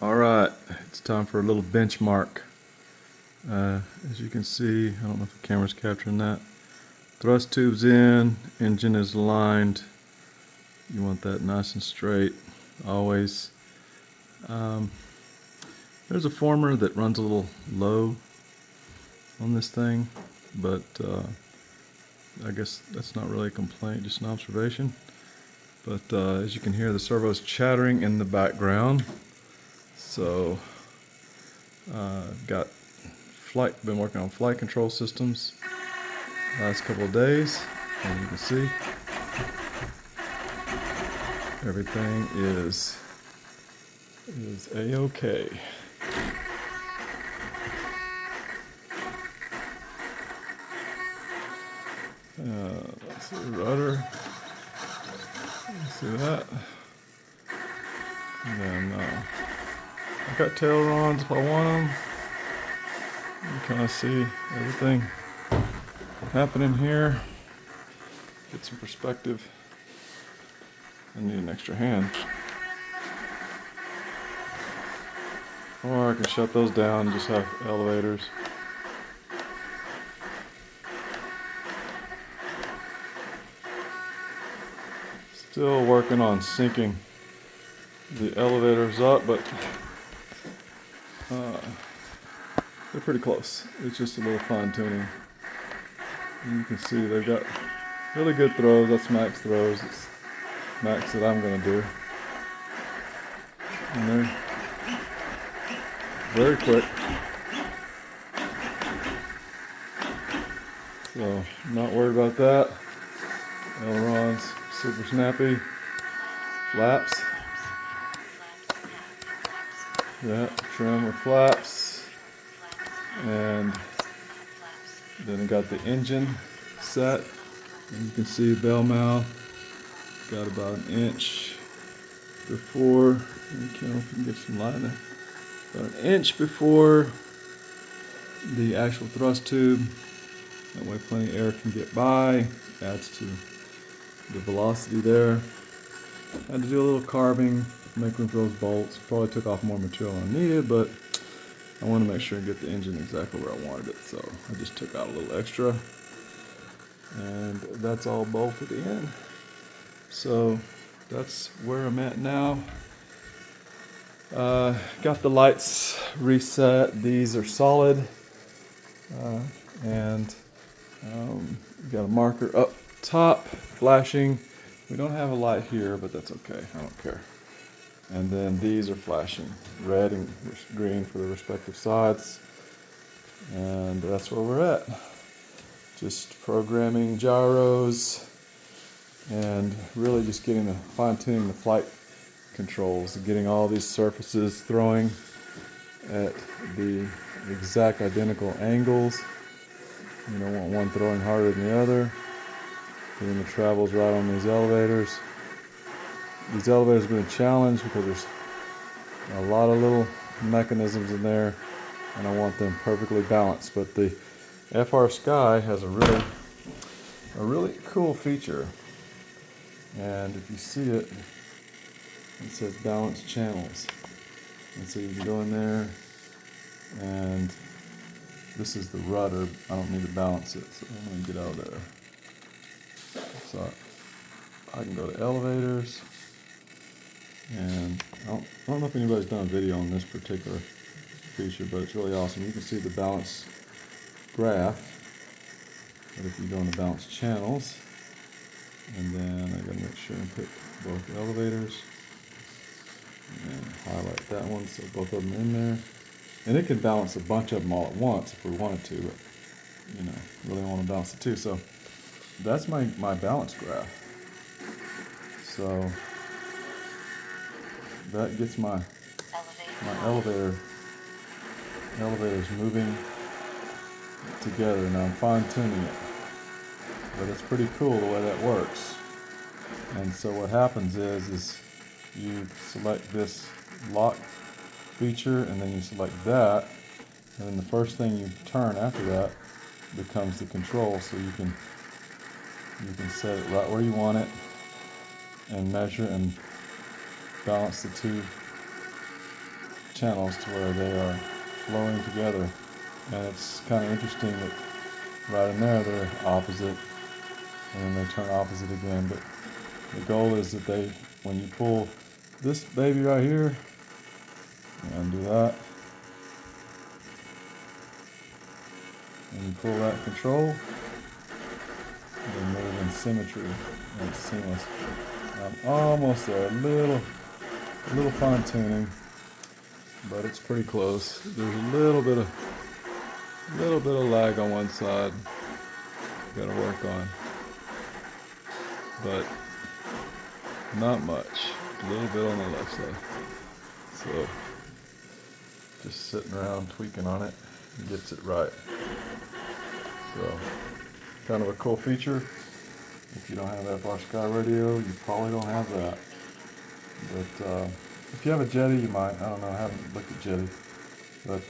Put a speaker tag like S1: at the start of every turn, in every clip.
S1: Alright, it's time for a little benchmark. As you can see, I don't know if the camera's capturing that. Thrust tube's in, engine is aligned. You want that nice and straight, always. There's a former that runs a little low on this thing, but I guess that's not really a complaint, just an observation. But as you can hear, the servo's chattering in the background. So, been working on flight control systems last couple of days, and you can see everything is a-okay. Let's see the rudder. See that? And then I got tail rods if I want them. You kind of see everything happening here. Get some perspective. I need an extra hand. Or I can shut those down and just have elevators. Still working on syncing the elevators up, but they're pretty close. It's just a little fine tuning. And you can see they've got really good throws. That's max throws. It's max that I'm going to do. And they're very quick. So I'm not worried about that. Ailerons, super snappy. Flaps. Yeah, trim with flaps. And then I got the engine set. And you can see bell mouth. Got about an inch before. I don't know if you can get some light in there. About an inch before the actual thrust tube. That way plenty of air can get by. Adds to the velocity there. Had to do a little carving, make room for those bolts. Probably took off more material than I needed, but I want to make sure and get the engine exactly where I wanted it. So I just took out a little extra. And that's all bolted in. So that's where I'm at now. Got the lights reset. These are solid. And got a marker up top flashing. We don't have a light here, but that's okay. I don't care. And then these are flashing red and green for the respective sides. And that's where we're at. Just programming gyros and really just getting fine-tuning the flight controls, getting all these surfaces throwing at the exact identical angles. You don't want one throwing harder than the other. Getting the travels right on these elevators. These elevators have been a challenge because there's a lot of little mechanisms in there, and I want them perfectly balanced. But the FR Sky has a really cool feature. And if you see it, it says balance channels. And so you can go in there, and this is the rudder. I don't need to balance it, so I'm going to get out of there. So I can go to elevators, and I don't know if anybody's done a video on this particular feature, but it's really awesome. You can see the balance graph, but if you go into balance channels, and then I gotta make sure and pick both elevators, and highlight that one so both of them are in there. And it can balance a bunch of them all at once if we wanted to, but really want to balance the two. So that's my balance graph. So that gets my elevators moving together. Now I'm fine-tuning it, but it's pretty cool the way that works. And so what happens is you select this lock feature, and then you select that, and then the first thing you turn after that becomes the control. So you can set it right where you want it and measure and balance the two channels to where they are flowing together. And it's kind of interesting that right in there they're opposite, and then they turn opposite again. But the goal is that when you pull this baby right here, and undo that, and you pull that control, they move in symmetry, and it's seamless. I'm almost there, a little fine tuning, but it's pretty close. There's a little bit of lag on one side, got to work on, but not much. A little bit on the left side. So just sitting around tweaking on it, gets it right. So kind of a cool feature. If you don't have FR Sky Radio, you probably don't have that. But if you have a Jetty, you might. I don't know. I haven't looked at Jetty. But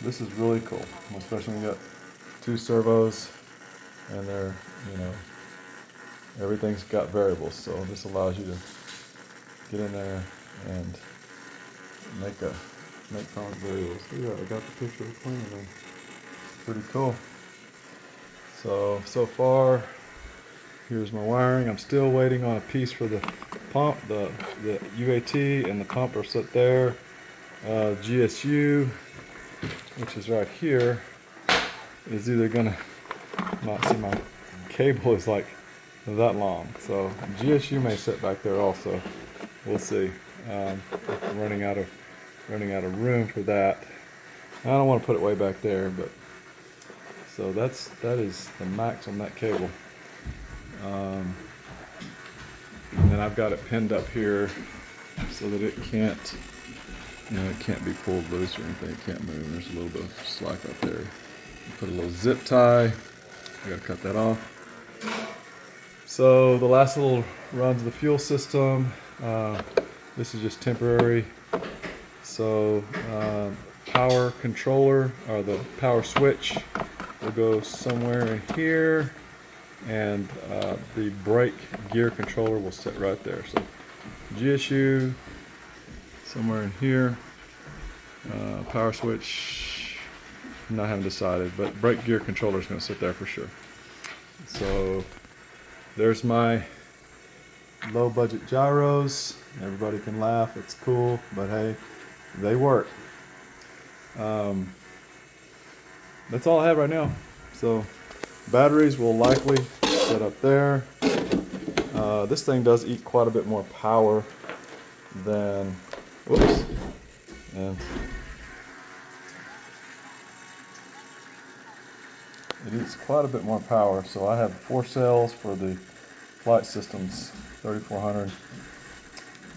S1: this is really cool, especially when you got 2 servos and they're, everything's got variables. So this allows you to get in there and make prominent variables. So yeah, I got the picture of the plane there. Pretty cool. So far, here's my wiring. I'm still waiting on a piece for the pump. The UAT and the pump are set there. GSU, which is right here, is either gonna not see my cable is like that long. So GSU may sit back there also. We'll see. I'm running out of room for that. I don't want to put it way back there, but so that is the max on that cable. And then I've got it pinned up here so that it can't, it can't be pulled loose or anything. It can't move. There's a little bit of slack up there. Put a little zip tie. I gotta cut that off. So the last little runs of the fuel system. This is just temporary. So power controller, or the power switch, will go somewhere in here, and the brake gear controller will sit right there. So GSU somewhere in here, power switch, I haven't decided, but brake gear controller is going to sit there for sure. So there's my low budget gyros. Everybody can laugh, it's cool, but hey, they work. That's all I have right now. So batteries will likely set up there. This thing does eat quite a bit more power than, whoops, and it eats quite a bit more power. So I have 4 cells for the flight systems, 3400,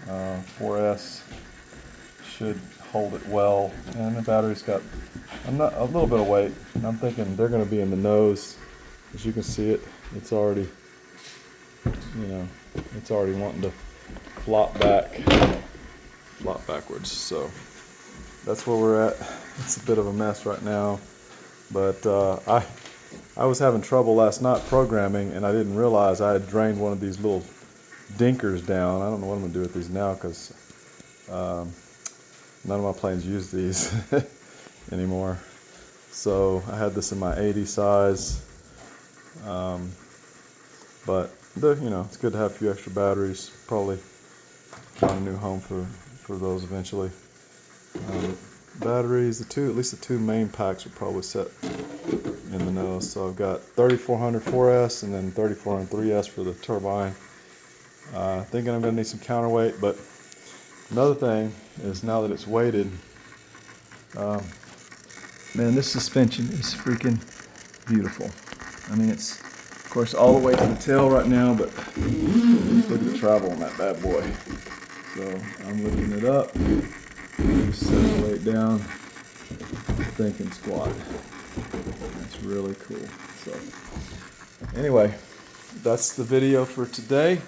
S1: 4S should hold it well, and the battery's got a little bit of weight. I'm thinking they're going to be in the nose. As you can see it, it's already, it's already wanting to flop backwards. So that's where we're at. It's a bit of a mess right now, but I was having trouble last night programming, and I didn't realize I had drained one of these little dinkers down. I don't know what I'm going to do with these now, because none of my planes use these anymore. So I had this in my 80 size, but it's good to have a few extra batteries. Probably find a new home for those eventually. Batteries, at least the 2 main packs are probably set in the nose. So I've got 3400 4S and then 3400 3S for the turbine. Thinking I'm going to need some counterweight, but another thing is, now that it's weighted, man, this suspension is freaking beautiful. I mean, it's, of course, all the way to the tail right now, but look at the travel on that bad boy. So I'm lifting it up, just set the weight down, thinking squat. That's really cool. So anyway, that's the video for today.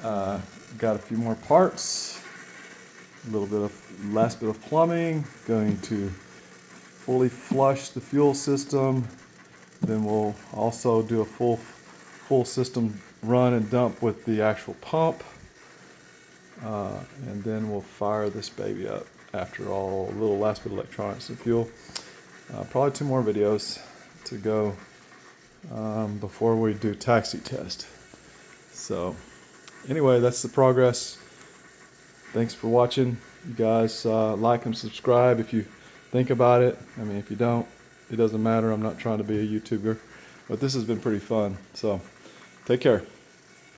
S1: Got a few more parts, a little bit of last bit of plumbing, going to fully flush the fuel system. Then we'll also do a full system run and dump with the actual pump, and then we'll fire this baby up. after all, a little last bit of electronics and fuel. Probably 2 more videos to go before we do taxi test. So anyway, that's the progress. Thanks for watching. You guys like and subscribe if you think about it. I mean, if you don't, it doesn't matter. I'm not trying to be a YouTuber, but this has been pretty fun. So take care.